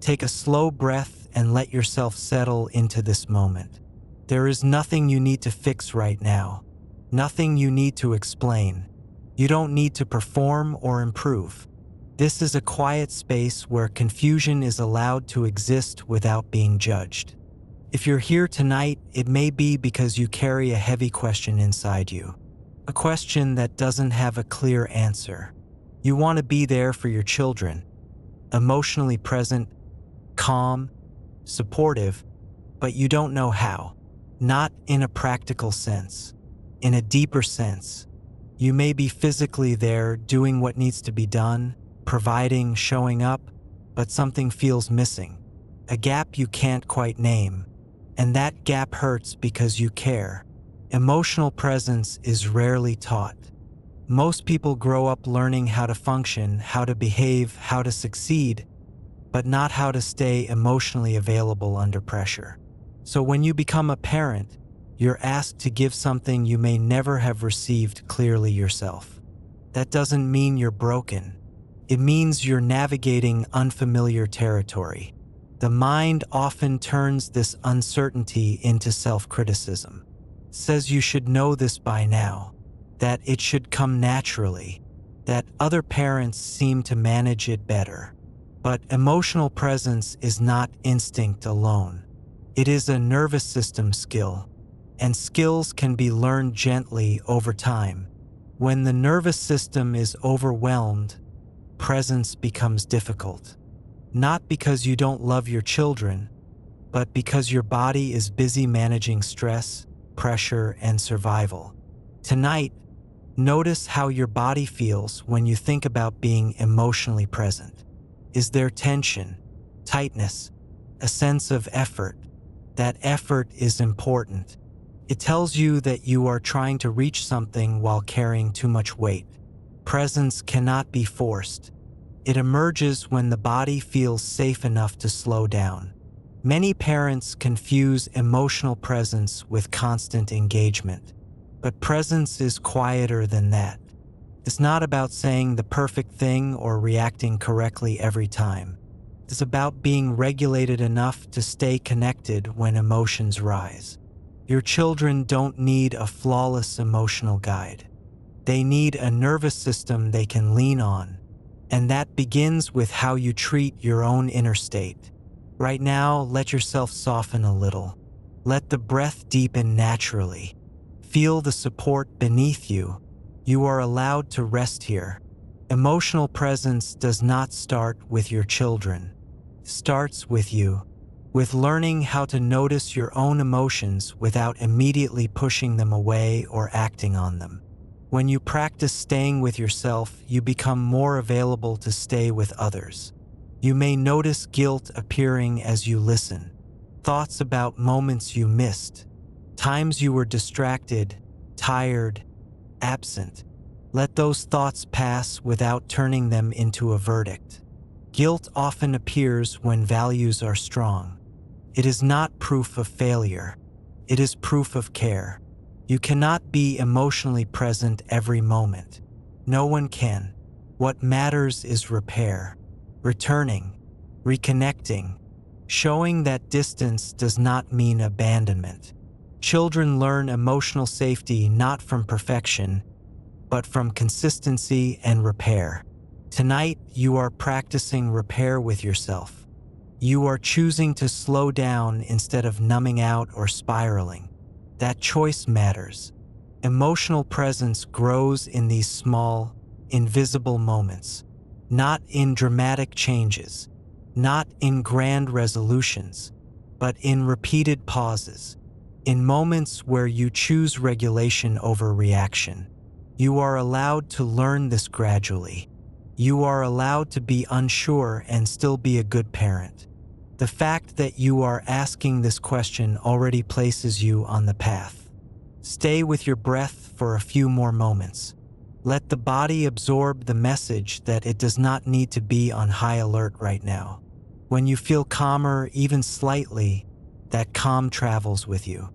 Take a slow breath and let yourself settle into this moment. There is nothing you need to fix right now. Nothing you need to explain. You don't need to perform or improve. This is a quiet space where confusion is allowed to exist without being judged. If you're here tonight, it may be because you carry a heavy question inside you. A question that doesn't have a clear answer. You want to be there for your children, emotionally present, calm, supportive, but you don't know how. Not in a practical sense. In a deeper sense. You may be physically there doing what needs to be done, providing, showing up, but something feels missing. A gap you can't quite name. And that gap hurts because you care. Emotional presence is rarely taught. Most people grow up learning how to function, how to behave, how to succeed, but not how to stay emotionally available under pressure. So when you become a parent, you're asked to give something you may never have received clearly yourself. That doesn't mean you're broken. It means you're navigating unfamiliar territory. The mind often turns this uncertainty into self-criticism. Says you should know this by now, that it should come naturally, that other parents seem to manage it better. But emotional presence is not instinct alone. It is a nervous system skill, and skills can be learned gently over time. When the nervous system is overwhelmed, presence becomes difficult. Not because you don't love your children, but because your body is busy managing stress, pressure, and survival. Tonight, notice how your body feels when you think about being emotionally present. Is there tension, tightness, a sense of effort? That effort is important. It tells you that you are trying to reach something while carrying too much weight. Presence cannot be forced. It emerges when the body feels safe enough to slow down. Many parents confuse emotional presence with constant engagement, but presence is quieter than that. It's not about saying the perfect thing or reacting correctly every time. It's about being regulated enough to stay connected when emotions rise. Your children don't need a flawless emotional guide. They need a nervous system they can lean on. And that begins with how you treat your own inner state. Right now, let yourself soften a little. Let the breath deepen naturally. Feel the support beneath you. You are allowed to rest here. Emotional presence does not start with your children. It starts with you, with learning how to notice your own emotions without immediately pushing them away or acting on them. When you practice staying with yourself, you become more available to stay with others. You may notice guilt appearing as you listen, thoughts about moments you missed, times you were distracted, tired, absent. Let those thoughts pass without turning them into a verdict. Guilt often appears when values are strong. It is not proof of failure. It is proof of care. You cannot be emotionally present every moment. No one can. What matters is repair, returning, reconnecting, showing that distance does not mean abandonment. Children learn emotional safety not from perfection, but from consistency and repair. Tonight, you are practicing repair with yourself. You are choosing to slow down instead of numbing out or spiraling. That choice matters. Emotional presence grows in these small, invisible moments, not in dramatic changes, not in grand resolutions, but in repeated pauses, in moments where you choose regulation over reaction. You are allowed to learn this gradually. You are allowed to be unsure and still be a good parent. The fact that you are asking this question already places you on the path. Stay with your breath for a few more moments. Let the body absorb the message that it does not need to be on high alert right now. When you feel calmer, even slightly, that calm travels with you.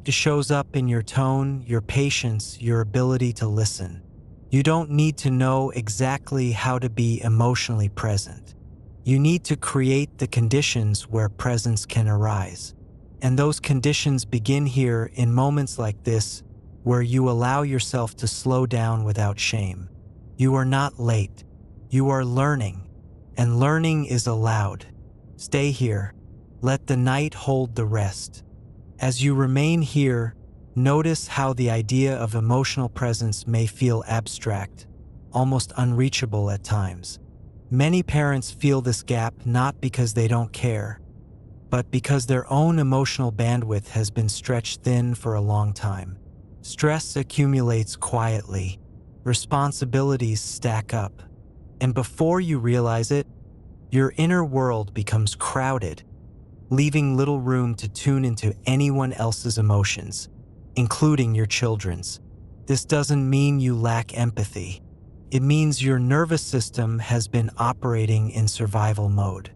It shows up in your tone, your patience, your ability to listen. You don't need to know exactly how to be emotionally present. You need to create the conditions where presence can arise. And those conditions begin here in moments like this, where you allow yourself to slow down without shame. You are not late. You are learning, and learning is allowed. Stay here. Let the night hold the rest. As you remain here, notice how the idea of emotional presence may feel abstract, almost unreachable at times. Many parents feel this gap not because they don't care, but because their own emotional bandwidth has been stretched thin for a long time. Stress accumulates quietly, responsibilities stack up, and before you realize it, your inner world becomes crowded, leaving little room to tune into anyone else's emotions, including your children's. This doesn't mean you lack empathy. It means your nervous system has been operating in survival mode.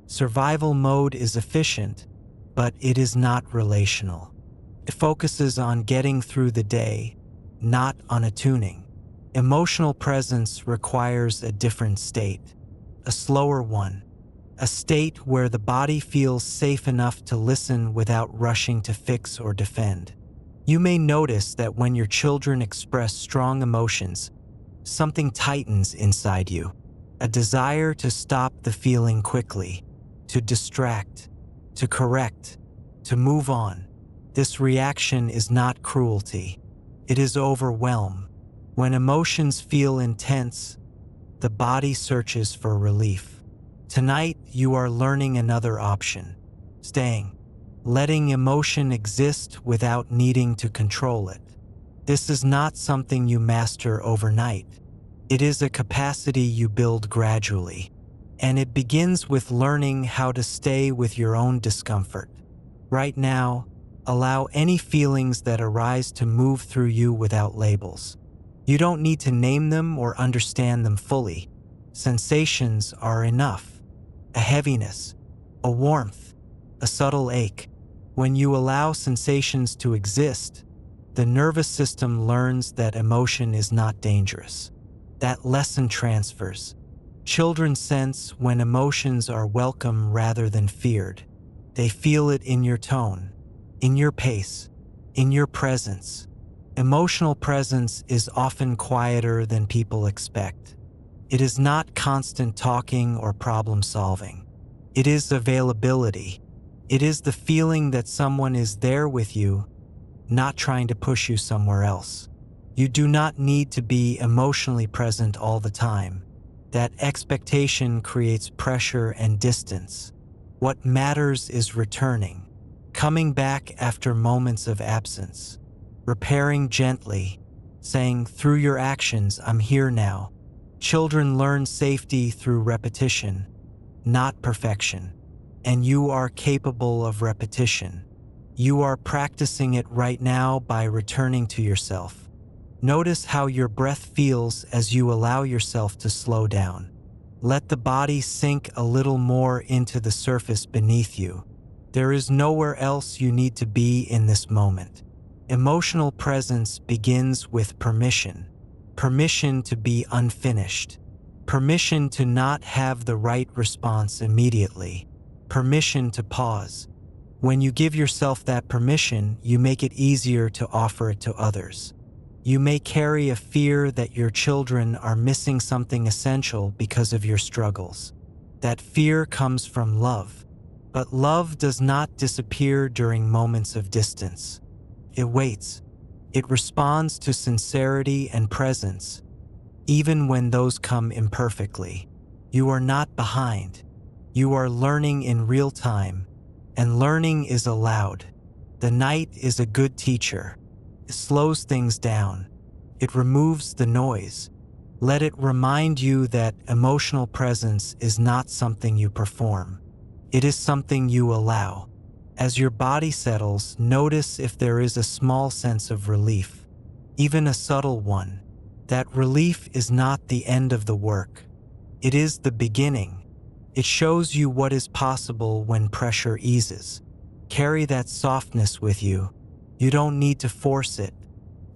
Survival mode is efficient, but it is not relational. It focuses on getting through the day, not on attuning. Emotional presence requires a different state, a slower one, a state where the body feels safe enough to listen without rushing to fix or defend. You may notice that when your children express strong emotions, something tightens inside you, a desire to stop the feeling quickly, to distract, to correct, to move on. This reaction is not cruelty. It is overwhelm. When emotions feel intense, the body searches for relief. Tonight, you are learning another option: staying, letting emotion exist without needing to control it. This is not something you master overnight. It is a capacity you build gradually, and it begins with learning how to stay with your own discomfort. Right now, allow any feelings that arise to move through you without labels. You don't need to name them or understand them fully. Sensations are enough. A heaviness, a warmth, a subtle ache. When you allow sensations to exist, the nervous system learns that emotion is not dangerous. That lesson transfers. Children sense when emotions are welcome rather than feared. They feel it in your tone, in your pace, in your presence. Emotional presence is often quieter than people expect. It is not constant talking or problem solving. It is availability. It is the feeling that someone is there with you, not trying to push you somewhere else. You do not need to be emotionally present all the time. That expectation creates pressure and distance. What matters is returning, coming back after moments of absence, repairing gently, saying, "Through your actions, I'm here now." Children learn safety through repetition, not perfection, and you are capable of repetition. You are practicing it right now by returning to yourself. Notice how your breath feels as you allow yourself to slow down. Let the body sink a little more into the surface beneath you. There is nowhere else you need to be in this moment. Emotional presence begins with permission. Permission to be unfinished. Permission to not have the right response immediately. Permission to pause. When you give yourself that permission, you make it easier to offer it to others. You may carry a fear that your children are missing something essential because of your struggles. That fear comes from love. But love does not disappear during moments of distance. It waits. It responds to sincerity and presence, even when those come imperfectly. You are not behind. You are learning in real time, and learning is allowed. The night is a good teacher. It slows things down. It removes the noise. Let it remind you that emotional presence is not something you perform. It is something you allow. As your body settles, notice if there is a small sense of relief, even a subtle one. That relief is not the end of the work. It is the beginning. It shows you what is possible when pressure eases. Carry that softness with you. You don't need to force it.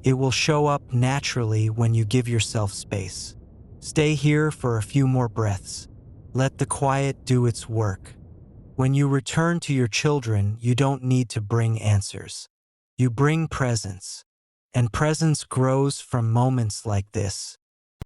It will show up naturally when you give yourself space. Stay here for a few more breaths. Let the quiet do its work. When you return to your children, you don't need to bring answers. You bring presence. And presence grows from moments like this.